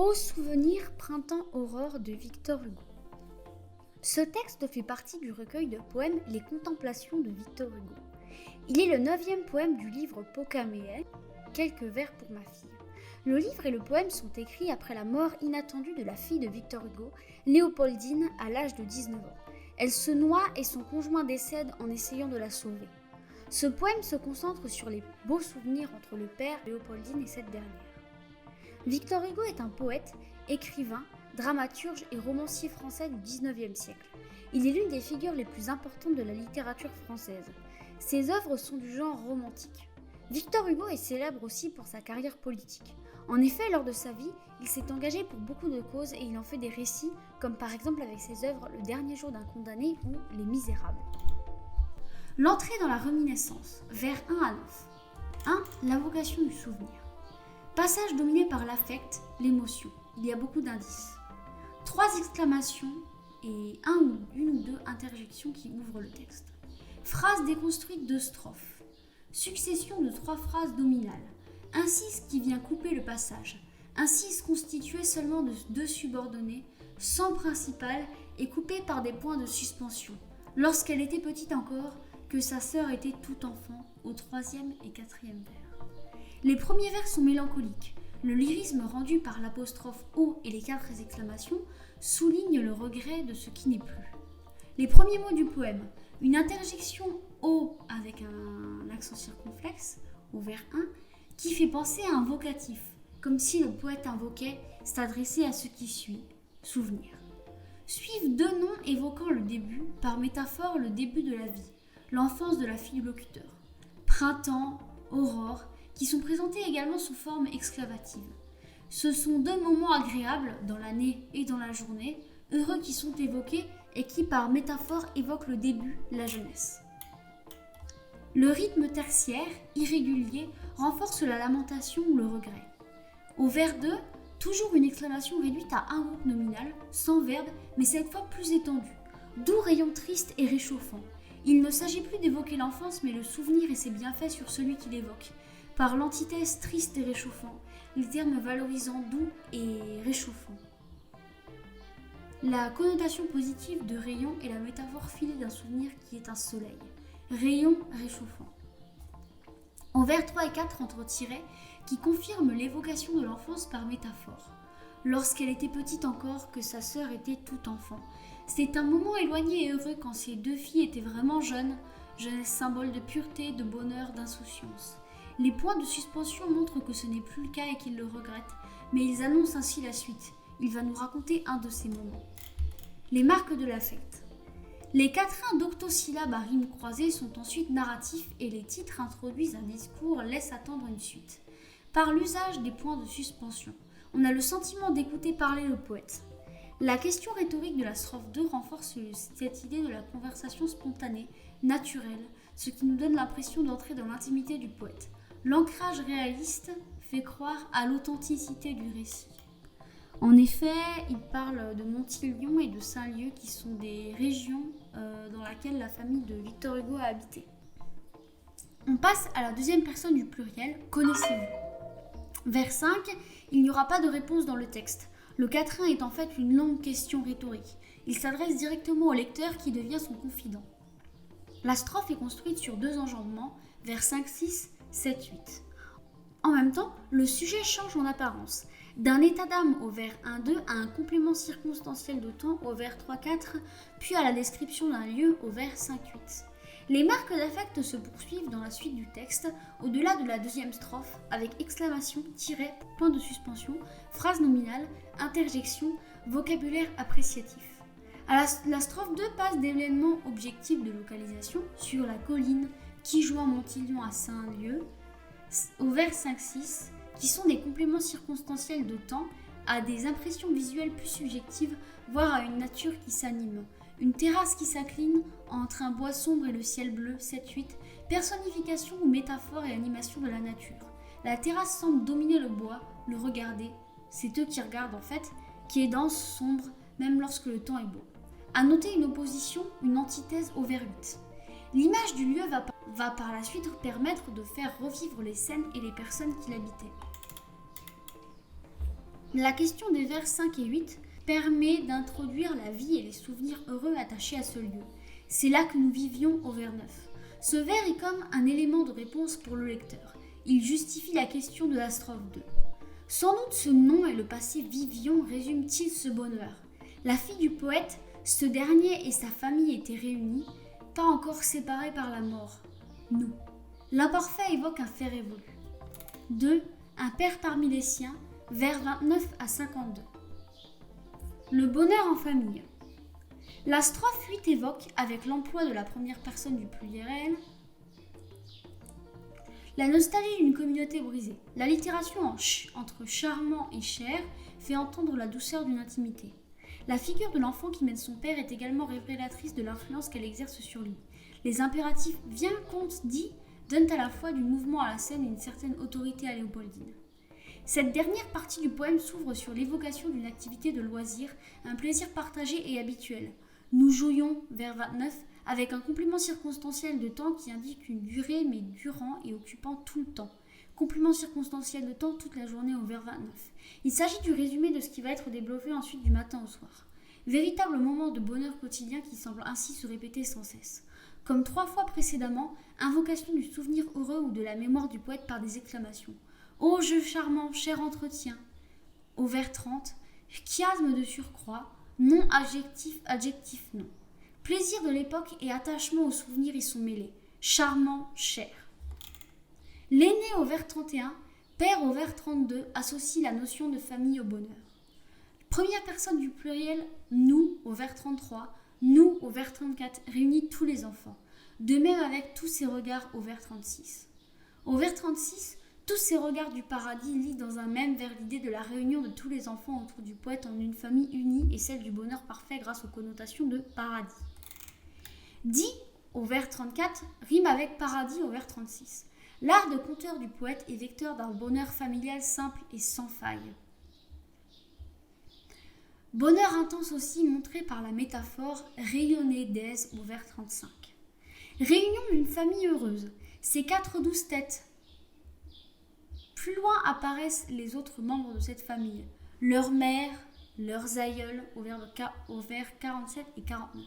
Au souvenir printemps-aurore de Victor Hugo. Ce texte fait partie du recueil de poèmes Les Contemplations de Victor Hugo. Il est le 9e poème du livre Pokaméen, Quelques vers pour ma fille. Le livre et le poème sont écrits après la mort inattendue de la fille de Victor Hugo, Léopoldine, à l'âge de 19 ans. Elle se noie et son conjoint décède en essayant de la sauver. Ce poème se concentre sur les beaux souvenirs entre le père Léopoldine et cette dernière. Victor Hugo est un poète, écrivain, dramaturge et romancier français du XIXe siècle. Il est l'une des figures les plus importantes de la littérature française. Ses œuvres sont du genre romantique. Victor Hugo est célèbre aussi pour sa carrière politique. En effet, lors de sa vie, il s'est engagé pour beaucoup de causes et il en fait des récits, comme par exemple avec ses œuvres Le dernier jour d'un condamné ou Les Misérables. L'entrée dans la reminiscence, vers 1 à 9. 1. L'invocation du souvenir. Passage dominé par l'affect, l'émotion. Il y a beaucoup d'indices. 3 exclamations et une ou deux interjections qui ouvrent le texte. Phrase déconstruite de strophes. Succession de 3 phrases nominales. Incise qui vient couper le passage. Incise constituée seulement de 2 subordonnées, sans principal et coupée par des points de suspension. Lorsqu'elle était petite encore, que sa sœur était tout enfant, au 3e et 4e vers. Les premiers vers sont mélancoliques. Le lyrisme rendu par l'apostrophe O et les 4 exclamations souligne le regret de ce qui n'est plus. Les premiers mots du poème, une interjection O avec un accent circonflexe, au vers 1, qui fait penser à un vocatif, comme si le poète invoquait s'adresser à ce qui suit, souvenir. Suivent 2 noms évoquant le début, par métaphore le début de la vie, l'enfance de la fille du locuteur. Printemps, aurore, qui sont présentés également sous forme exclamative. Ce sont 2 moments agréables dans l'année et dans la journée, heureux qui sont évoqués et qui par métaphore évoquent le début, la jeunesse. Le rythme tertiaire, irrégulier, renforce la lamentation ou le regret. Au vers 2, toujours une exclamation réduite à un groupe nominal, sans verbe, mais cette fois plus étendu. Doux rayon triste et réchauffant. Il ne s'agit plus d'évoquer l'enfance, mais le souvenir et ses bienfaits sur celui qui l'évoque. Par l'antithèse triste et réchauffant, les termes valorisant doux et réchauffant. La connotation positive de rayon est la métaphore filée d'un souvenir qui est un soleil. Rayon réchauffant. En vers 3 et 4 entre tirets qui confirment l'évocation de l'enfance par métaphore. Lorsqu'elle était petite encore, que sa sœur était tout enfant. C'est un moment éloigné et heureux quand ces 2 filles étaient vraiment jeunes, jeunesse symbole de pureté, de bonheur, d'insouciance. Les points de suspension montrent que ce n'est plus le cas et qu'il le regrette, mais ils annoncent ainsi la suite. Il va nous raconter un de ces moments. Les marques de l'affect. Les quatrains d'octosyllabes à rimes croisées sont ensuite narratifs et les titres introduisent un discours laissent attendre une suite. Par l'usage des points de suspension, on a le sentiment d'écouter parler le poète. La question rhétorique de la strophe 2 renforce cette idée de la conversation spontanée, naturelle, ce qui nous donne l'impression d'entrer dans l'intimité du poète. L'ancrage réaliste fait croire à l'authenticité du récit. En effet, il parle de Montilion et de Saint-Lieu qui sont des régions dans lesquelles la famille de Victor Hugo a habité. On passe à la 2e personne du pluriel, connaissez-vous. Vers 5, il n'y aura pas de réponse dans le texte. Le quatrain est en fait une longue question rhétorique. Il s'adresse directement au lecteur qui devient son confident. La strophe est construite sur 2 enjambements, vers 5, 6, 7, 8. En même temps, le sujet change en apparence. D'un état d'âme au vers 1-2 à un complément circonstanciel de temps au vers 3-4, puis à la description d'un lieu au vers 5-8. Les marques d'affect se poursuivent dans la suite du texte, au-delà de la 2e strophe, avec exclamation, tiret, point de suspension, phrase nominale, interjection, vocabulaire appréciatif. La strophe 2 passe d'événements objectifs de localisation sur la colline qui joint Montilion à Saint-Lieu, au vers 5-6, qui sont des compléments circonstanciels de temps, à des impressions visuelles plus subjectives, voire à une nature qui s'anime. Une terrasse qui s'incline entre un bois sombre et le ciel bleu, 7-8, personnification ou métaphore et animation de la nature. La terrasse semble dominer le bois, le regarder, c'est eux qui regardent en fait, qui est dense, sombre, même lorsque le temps est beau. À noter une opposition, une antithèse au vers 8. L'image du lieu va par la suite permettre de faire revivre les scènes et les personnes qui l'habitaient. La question des vers 5 et 8 permet d'introduire la vie et les souvenirs heureux attachés à ce lieu. C'est là que nous vivions au vers 9. Ce vers est comme un élément de réponse pour le lecteur. Il justifie la question de la strophe 2. Sans doute ce nom et le passé vivions résument-ils ce bonheur. La fille du poète, ce dernier et sa famille étaient réunis, pas encore séparés par la mort. Nous. L'imparfait évoque un fait révolu. 2. Un père parmi les siens, vers 29 à 52. Le bonheur en famille. La strophe 8 évoque, avec l'emploi de la première personne du pluriel, la nostalgie d'une communauté brisée. L'allitération entre charmant et cher fait entendre la douceur d'une intimité. La figure de l'enfant qui mène son père est également révélatrice de l'influence qu'elle exerce sur lui. Les impératifs « viens, compte, dis » donnent à la fois du mouvement à la scène et une certaine autorité à Léopoldine. Cette dernière partie du poème s'ouvre sur l'évocation d'une activité de loisir, un plaisir partagé et habituel. Nous jouions, vers 29, avec un complément circonstanciel de temps qui indique une durée mais durant et occupant tout le temps. Complément circonstanciel de temps toute la journée au vers 29. Il s'agit du résumé de ce qui va être développé ensuite du matin au soir. Véritable moment de bonheur quotidien qui semble ainsi se répéter sans cesse. Comme 3 fois précédemment, invocation du souvenir heureux ou de la mémoire du poète par des exclamations. Ô jeu charmant, cher entretien. Au vers 30, chiasme de surcroît, nom adjectif, adjectif nom. Plaisir de l'époque et attachement aux souvenirs y sont mêlés. Charmant, cher. L'aîné au vers 31, père au vers 32 associe la notion de famille au bonheur. Première personne du pluriel, nous au vers 33, nous au vers 34 réunit tous les enfants. De même avec tous ces regards au vers 36. Au vers 36, tous ces regards du paradis lient dans un même vers l'idée de la réunion de tous les enfants autour du poète en une famille unie et celle du bonheur parfait grâce aux connotations de paradis. Dit au vers 34 rime avec paradis au vers 36. L'art de conteur du poète est vecteur d'un bonheur familial simple et sans faille. Bonheur intense aussi montré par la métaphore rayonnée d'aise au vers 35. Réunion d'une famille heureuse, ces 4 douces têtes. Plus loin apparaissent les autres membres de cette famille, leurs mères, leurs aïeuls au vers 47 et 49.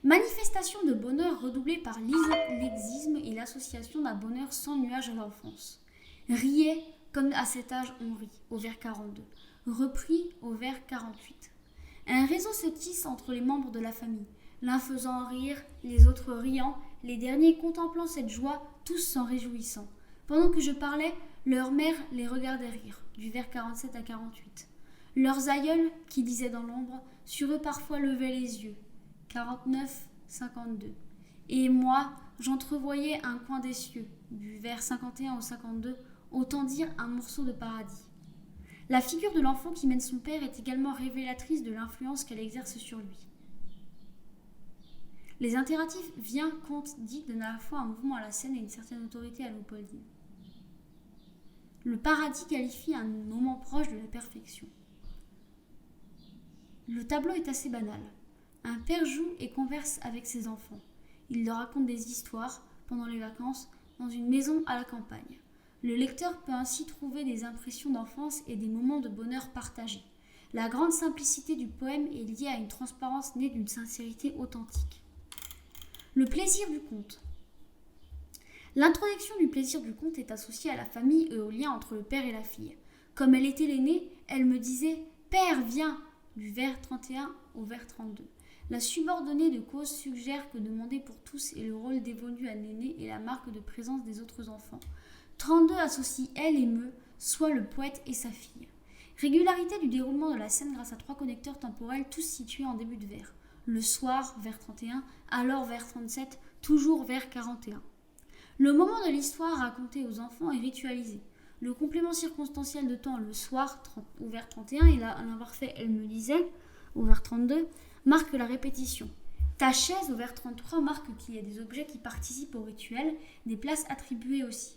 Manifestation de bonheur redoublée par l'exisme et l'association d'un bonheur sans nuage à l'enfance. Riez comme à cet âge on rit, au vers 42. Repris au vers 48. Un réseau se tisse entre les membres de la famille, l'un faisant rire, les autres riant, les derniers contemplant cette joie, tous s'en réjouissant. Pendant que je parlais, leur mère les regardait rire, du vers 47 à 48. Leurs aïeuls, qui disaient dans l'ombre, sur eux parfois levaient les yeux, 49, 52. Et moi, j'entrevoyais un coin des cieux, du vers 51 au 52, autant dire un morceau de paradis. La figure de l'enfant qui mène son père est également révélatrice de l'influence qu'elle exerce sur lui. Les impératifs viens, compte, dit donnent à la fois un mouvement à la scène et une certaine autorité à Léopoldine. Le paradis qualifie un moment proche de la perfection. Le tableau est assez banal. Un père joue et converse avec ses enfants. Il leur raconte des histoires pendant les vacances dans une maison à la campagne. Le lecteur peut ainsi trouver des impressions d'enfance et des moments de bonheur partagés. La grande simplicité du poème est liée à une transparence née d'une sincérité authentique. Le plaisir du conte. L'introduction du plaisir du conte est associée à la famille et au lien entre le père et la fille. Comme elle était l'aînée, elle me disait « Père, viens !» du vers 31 au vers 32. La subordonnée de cause suggère que demander pour tous est le rôle dévolu à l'aîné et la marque de présence des autres enfants. 32 associe elle et me, soit le poète et sa fille. Régularité du déroulement de la scène grâce à 3 connecteurs temporels tous situés en début de vers. Le soir, vers 31, alors vers 37, toujours vers 41. Le moment de l'histoire raconté aux enfants est ritualisé. Le complément circonstanciel de temps le soir, au vers 31, et l'imparfait elle me disait, au vers 32, marque la répétition. Ta chaise, au vers 33, marque qu'il y a des objets qui participent au rituel, des places attribuées aussi.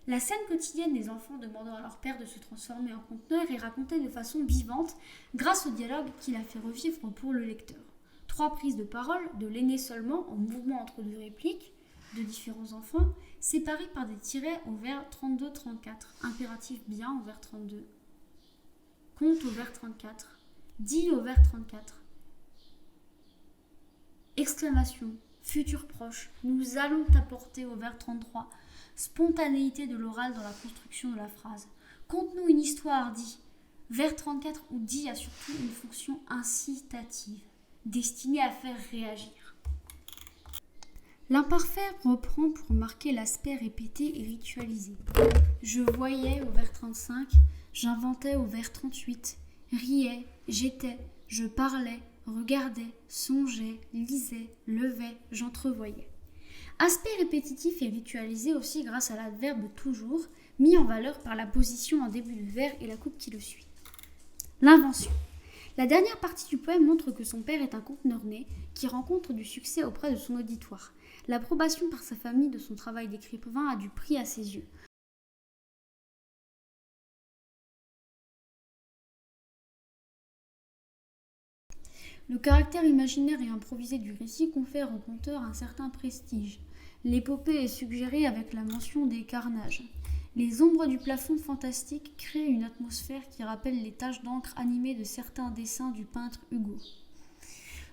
La scène quotidienne des enfants demandant à leur père de se transformer en conteneur est racontée de façon vivante grâce au dialogue qu'il a fait revivre pour le lecteur. 3 prises de parole, de l'aîné seulement, en mouvement entre 2 répliques, de différents enfants, séparés par des tirets au vers 32-34, impératif bien au vers 32, compte au vers 34, dis au vers 34. Exclamation, futur proche, nous allons t'apporter au vers 33. Spontanéité de l'oral dans la construction de la phrase. Conte-nous une histoire, dit. Vers 34 ou dit a surtout une fonction incitative, destinée à faire réagir. L'imparfait reprend pour marquer l'aspect répété et ritualisé. Je voyais au vers 35, j'inventais au vers 38, riais, j'étais, je parlais, regardais, songeais, lisais, levais, j'entrevoyais. Aspect répétitif et ritualisé aussi grâce à l'adverbe toujours, mis en valeur par la position en début du vers et la coupe qui le suit. L'invention. La dernière partie du poème montre que son père est un conteneur né qui rencontre du succès auprès de son auditoire. L'approbation par sa famille de son travail d'écrivain a du prix à ses yeux. Le caractère imaginaire et improvisé du récit confère au conteur un certain prestige. L'épopée est suggérée avec la mention des carnages. Les ombres du plafond fantastique créent une atmosphère qui rappelle les taches d'encre animées de certains dessins du peintre Hugo.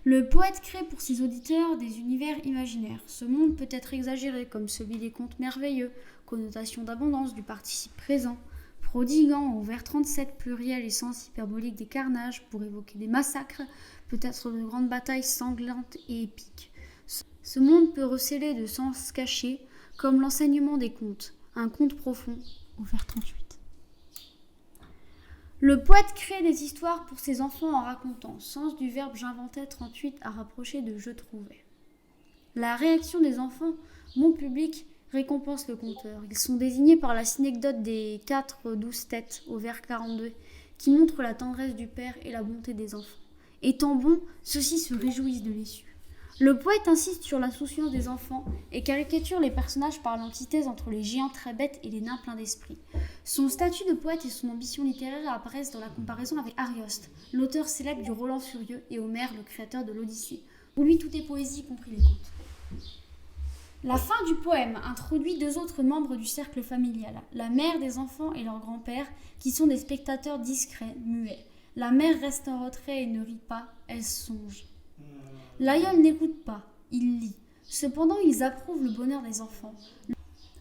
Le poète crée pour ses auditeurs des univers imaginaires. Ce monde peut être exagéré, comme celui des contes merveilleux, connotation d'abondance du participe présent, prodiguant au vers 37 pluriel et sens hyperbolique des carnages pour évoquer des massacres, peut-être de grandes batailles sanglantes et épiques. Ce monde peut recéler de sens cachés, comme l'enseignement des contes, un conte profond, au vers 38. Le poète crée des histoires pour ses enfants en racontant, sens du verbe j'inventais 38 à rapprocher de je trouvais. La réaction des enfants, mon public, récompense le conteur. Ils sont désignés par la synecdote des 4-12 têtes au vers 42, qui montre la tendresse du père et la bonté des enfants. Étant bons, ceux-ci se réjouissent de l'issue. Le poète insiste sur l'insouciance des enfants et caricature les personnages par l'antithèse entre les géants très bêtes et les nains pleins d'esprit. Son statut de poète et son ambition littéraire apparaissent dans la comparaison avec Arioste, l'auteur célèbre du Roland Furieux, et Homère, le créateur de l'Odyssée. Pour lui, tout est poésie, y compris les contes. La fin du poème introduit deux autres membres du cercle familial, la mère des enfants et leur grand-père, qui sont des spectateurs discrets, muets. La mère reste en retrait et ne rit pas, elle songe. L'aïeul n'écoute pas, il lit. Cependant, ils approuvent le bonheur des enfants.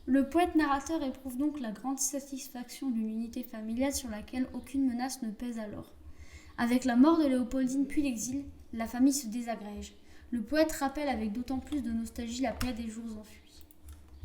Le poète narrateur éprouve donc la grande satisfaction d'une unité familiale sur laquelle aucune menace ne pèse alors. Avec la mort de Léopoldine puis l'exil, la famille se désagrège. Le poète rappelle avec d'autant plus de nostalgie la paix des jours enfuis.